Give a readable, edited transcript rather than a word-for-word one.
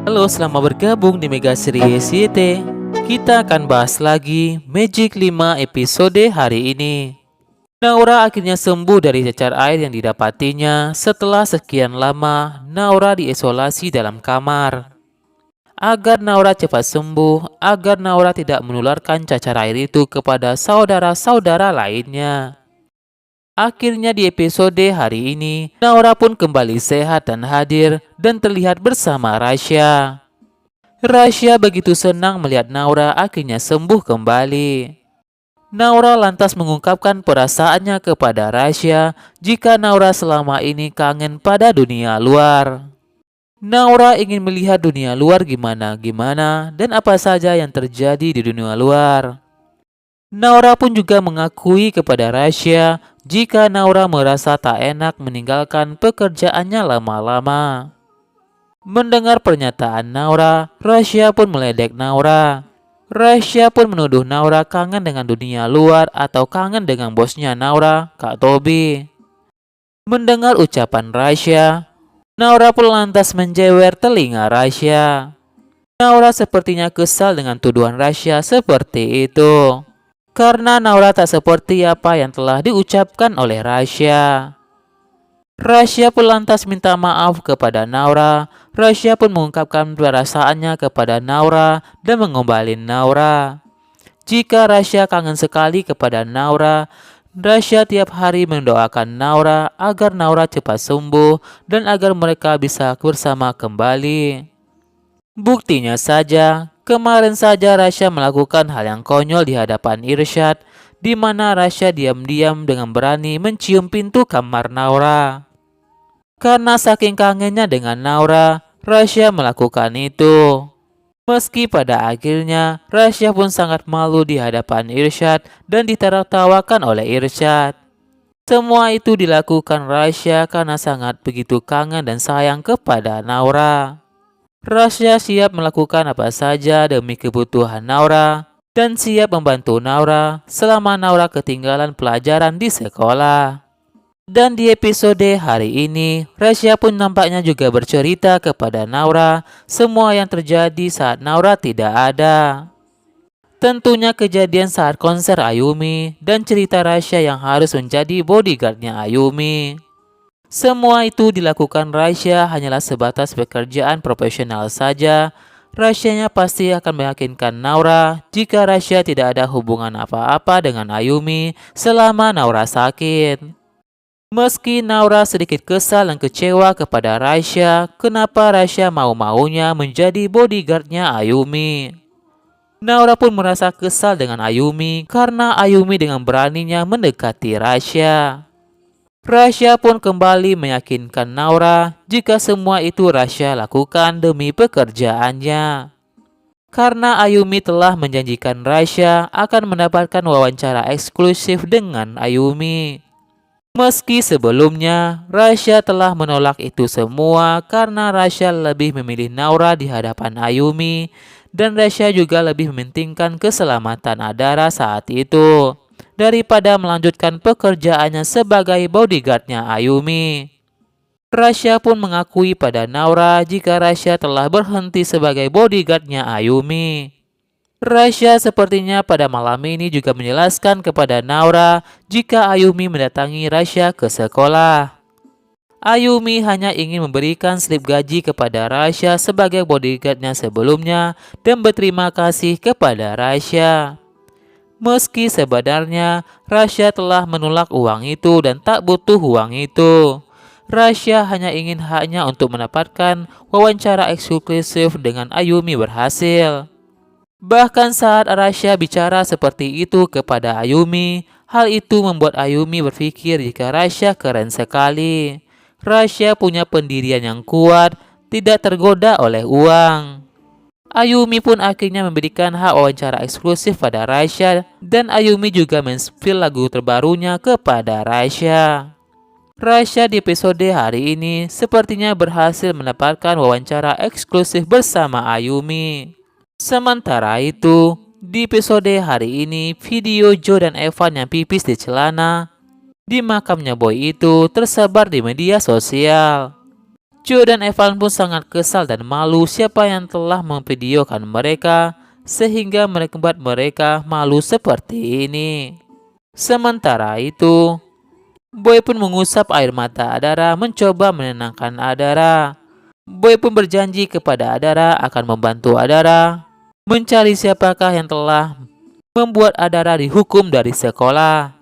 Halo, selamat bergabung di Mega Series YT. Kita akan bahas lagi Magic 5 episode hari ini. Naura akhirnya sembuh dari cacar air yang didapatinya setelah sekian lama Naura diisolasi dalam kamar. Agar Naura cepat sembuh, agar Naura tidak menularkan cacar air itu kepada saudara-saudara lainnya. Akhirnya di episode hari ini, Naura pun kembali sehat dan hadir dan terlihat bersama Rasya. Rasya begitu senang melihat Naura akhirnya sembuh kembali. Naura lantas mengungkapkan perasaannya kepada Rasya jika Naura selama ini kangen pada dunia luar. Naura ingin melihat dunia luar gimana-gimana dan apa saja yang terjadi di dunia luar. Naura pun juga mengakui kepada Rasya jika Naura merasa tak enak meninggalkan pekerjaannya lama-lama. Mendengar pernyataan Naura, Rasya pun meledek Naura. Rasya pun menuduh Naura kangen dengan dunia luar atau kangen dengan bosnya Naura, Kak Tobi. Mendengar ucapan Rasya, Naura pun lantas menjewer telinga Rasya. Naura sepertinya kesal dengan tuduhan Rasya seperti itu. Karena Naura tak seperti apa yang telah diucapkan oleh Rasya. Rasya pun lantas minta maaf kepada Naura. Rasya pun mengungkapkan perasaannya kepada Naura dan mengombalin Naura. Jika Rasya kangen sekali kepada Naura, Rasya tiap hari mendoakan Naura agar Naura cepat sembuh dan agar mereka bisa bersama kembali. Buktinya saja, kemarin saja Rasya melakukan hal yang konyol di hadapan Irsyad, di mana Rasya diam-diam dengan berani mencium pintu kamar Naura. Karena saking kangennya dengan Naura, Rasya melakukan itu. Meski pada akhirnya, Rasya pun sangat malu di hadapan Irsyad dan ditertawakan oleh Irsyad. Semua itu dilakukan Rasya karena sangat begitu kangen dan sayang kepada Naura. Rasya siap melakukan apa saja demi kebutuhan Naura dan siap membantu Naura selama Naura ketinggalan pelajaran di sekolah. Dan di episode hari ini, Rasya pun nampaknya juga bercerita kepada Naura semua yang terjadi saat Naura tidak ada. Tentunya kejadian saat konser Ayumi dan cerita Rasya yang harus menjadi bodyguardnya Ayumi. Semua itu dilakukan Rasya hanyalah sebatas pekerjaan profesional saja. Rasyanya pasti akan meyakinkan Naura jika Rasya tidak ada hubungan apa-apa dengan Ayumi selama Naura sakit. Meski Naura sedikit kesal dan kecewa kepada Rasya, kenapa Rasya mau-maunya menjadi bodyguardnya Ayumi. Naura pun merasa kesal dengan Ayumi karena Ayumi dengan beraninya mendekati Rasya. Rasya pun kembali meyakinkan Naura jika semua itu Rasya lakukan demi pekerjaannya. Karena Ayumi telah menjanjikan Rasya akan mendapatkan wawancara eksklusif dengan Ayumi. Meski sebelumnya Rasya telah menolak itu semua karena Rasya lebih memilih Naura di hadapan Ayumi dan Rasya juga lebih mementingkan keselamatan Adara saat itu daripada melanjutkan pekerjaannya sebagai bodyguardnya Ayumi. Rasya pun mengakui pada Naura jika Rasya telah berhenti sebagai bodyguardnya Ayumi. Rasya sepertinya pada malam ini juga menjelaskan kepada Naura jika Ayumi mendatangi Rasya ke sekolah. Ayumi hanya ingin memberikan slip gaji kepada Rasya sebagai bodyguardnya sebelumnya dan berterima kasih kepada Rasya. Meski sebenarnya Rasya telah menolak uang itu dan tak butuh uang itu. Rasya hanya ingin haknya untuk mendapatkan wawancara eksklusif dengan Ayumi berhasil. Bahkan saat Rasya bicara seperti itu kepada Ayumi, hal itu membuat Ayumi berpikir jika Rasya keren sekali. Rasya punya pendirian yang kuat, tidak tergoda oleh uang. Ayumi pun akhirnya memberikan hak wawancara eksklusif pada Rasya dan Ayumi juga men-spill lagu terbarunya kepada Rasya. Rasya di episode hari ini sepertinya berhasil mendapatkan wawancara eksklusif bersama Ayumi. Sementara itu, di episode hari ini video Joe dan Evan yang pipis di celana di makamnya Boy itu tersebar di media sosial. Joe dan Evan pun sangat kesal dan malu siapa yang telah memvideokan mereka sehingga membuat mereka malu seperti ini. Sementara itu, Boy pun mengusap air mata Adara mencoba menenangkan Adara. Boy pun berjanji kepada Adara akan membantu Adara mencari siapakah yang telah membuat Adara dihukum dari sekolah.